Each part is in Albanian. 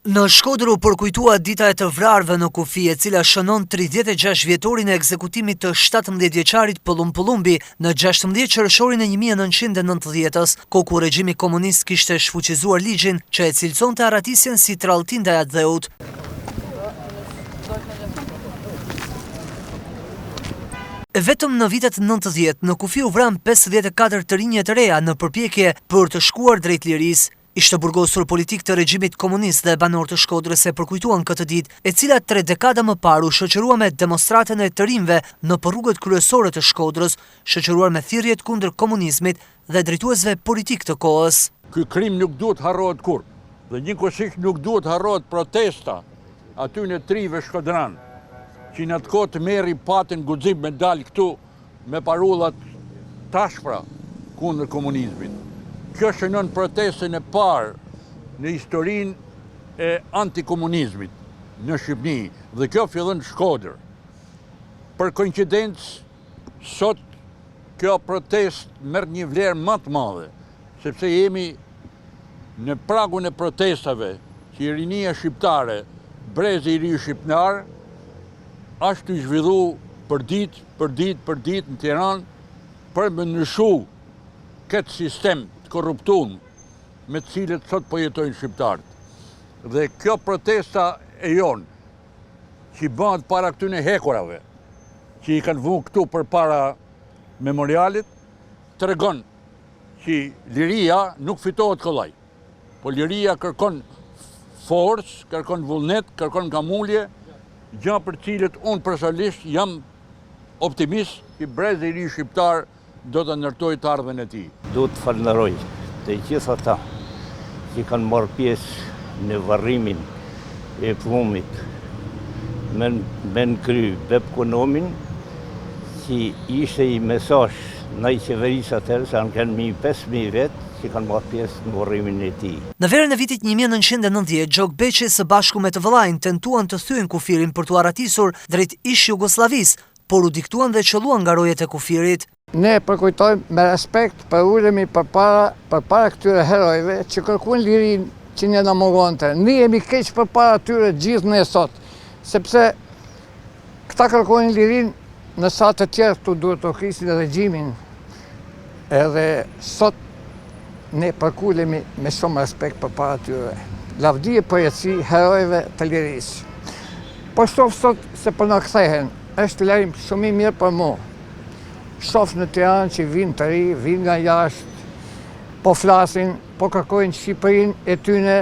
Në Shkodër u përkujtua dita e të vrarëve në kufi, e cila shënon 36 vjetorin e ekzekutimit të 17 vjeçarit Pëllum Pëllumbi në 16 qershorin e 1990-s, kohë kur regjimi komunist kishte shfuqizuar ligjin që e cilësonte arratisjen si tradhti ndaj atë dheut. Vetëm në vitet 90 në kufi u vran 54 të rinje të reja në përpjekje për të shkuar drejt lirisë. Ishte burgosur politik të regjimit komunist dhe banor të Shkodrës e përkujtuan këtë ditë, e cila 3 dekada më parë u shoqërua me demonstratën e të rinjve në rrugët kryesore të Shkodrës, shoqëruar me thirrjet kundër komunizmit dhe drejtuesve politik të kohës. Ky krim nuk duhet harrohet kurrë, dhe njëkohësisht nuk duhet harrohet protesta aty në trive shkodran, që në atë kohë të merri patin guxim me dal këtu me parullat tashpra kundër komunizmit. Kjo shënon protestën e parë në historinë e antikomunizmit në Shqipëri dhe kjo fillon në Shkodër. Për koincidencë, sot kjo protestë merr një vlerë më të madhe, sepse jemi në pragun e protestave që rinia shqiptare, brezi i ri shqiptar, është të zhvillu për ditë në Tiranë për me ndryshu këtë sistem korruptuar me të cilët sot po jetojnë shqiptarët. Dhe kjo protesta e jonë, që bëhet para këtyne hekurave, që i kanë vënë këtu përpara memorialit, tregon që liria nuk fitohet kollaj, po liria kërkon forcë, kërkon vullnet, kërkon ngamulje, gjë për cilët unë personalisht jam optimist që brezi i ri shqiptar do të ndërtoj të ardhmen e tij. Do të falenderoj të gjithë ata që kanë marrë pjesë në varrimin e Pëllumit me në kry Beb Konomin, që ishte i mesazh ndaj qeverisë atëherë, se kanë 5.000 vetë që kanë marrë pjesë në varrimin e tij. Në verën e vitit 1990, Gjok Beqi së bashku me të vëllain tentuan të thyen kufirin për t'u arratisur drejt ish Jugosllavisë, por u diktuan dhe qelluan nga rojet e kufirit. Ne përkujtojmë me respekt për ulemi përpara këtyre herojve që kërkuan lirin që ne na moronte. Ne jemi keq përpara tyre gjithë ne sot, sepse këta kërkuan lirin në sa të tjerë këtu duhet të krisin regjimin. Edhe sot ne përkulemi me shumë respekt përpara tyre. Lavdi e përjetësi herojve të lirisë. Po shoh sot se po na kthehen, është lajm shumë i mirë për mua. Shoh në Tiranë që vinë të ri, vinë nga jashtë, po flasin, po kërkojnë Shqipërinë e tyne.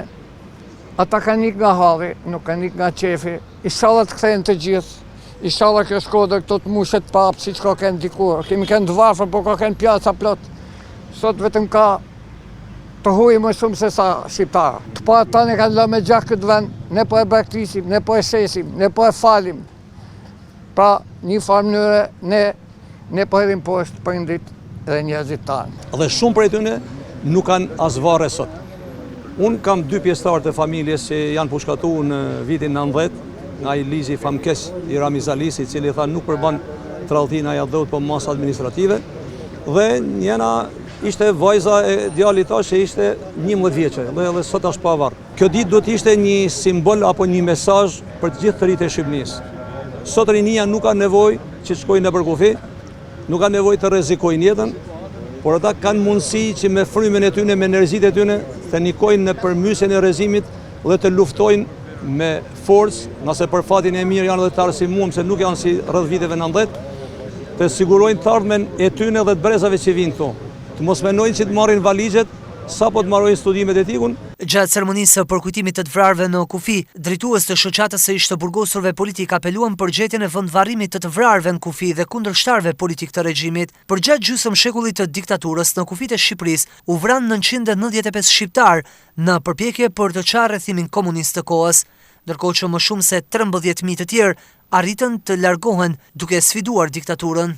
Ata kanë ikë nga halli, nuk kanë ikë nga qefi. Inshallah të kthehen të gjithë. Inshallah kjo Shkodër këto të mushet papë, siç ka kënë dikur. Kemi kënë të varfër, po ka kënë pjaca plot. Sot vetëm ka të huaj më shumë se sa shqiptarë. Të pa ata ne kanë lënë me gjak këtë vend, ne po e braktisim, ne po e shesim, ne po e falim. Pra, një farë mënyre ne po hedhim poshtë prindrit dhe njerëzit tanë. Dhe shumë prej tyre nuk kanë as varre sot. Unë kam 2 pjesëtarë të familjes që janë pushkatuar në vitin 90, nga i lizi famkes i Ramiz Alis, i cili tha nuk përban tradhtin aja dhëut, po masë administrative. Dhe njena ishte vajza e djalit tash që ishte 11 vjeçe, dhe sot është pa varr. Kjo ditë do të ishte një simbol apo një mesazh për të gjithë të rinjtë e Shqipërisë. Sot rinia nuk ka nevojë që të shkojnë nëpër kufi, nuk ka nevojë të rrezikojnë jetën, por ata kanë mundësi që me frymën e tyre, me energjitë e tyre, të nikojnë në përmysjen e rrezimit dhe të luftojnë me forcë, nëse për fatin e mirë janë edhe të arsimum, se nuk janë si rreth viteve 90, të sigurojnë të ardhmen e tyre dhe të brezave që vinë këtu. Të mos mendojnë që të marrin valixhet sapo të marrojnë studimet e tikun. Gjatë ceremonisë së përkujtimit të të vrarëve në kufi, drejtues të shoqatës së ish të burgosurve politik apeluan për gjetjen e vendvarrimit të të vrarëve në kufi dhe kundërshtarëve politik të regjimit. Përgjatë gjysmë shekullit të diktaturës në kufit e Shqipërisë, u vran 995 shqiptar në përpjekje për të çarë rrethimin komunist të kohës, ndërkohë që më shumë se 13.000 të tjerë arritën të largohen duke sfiduar diktaturën.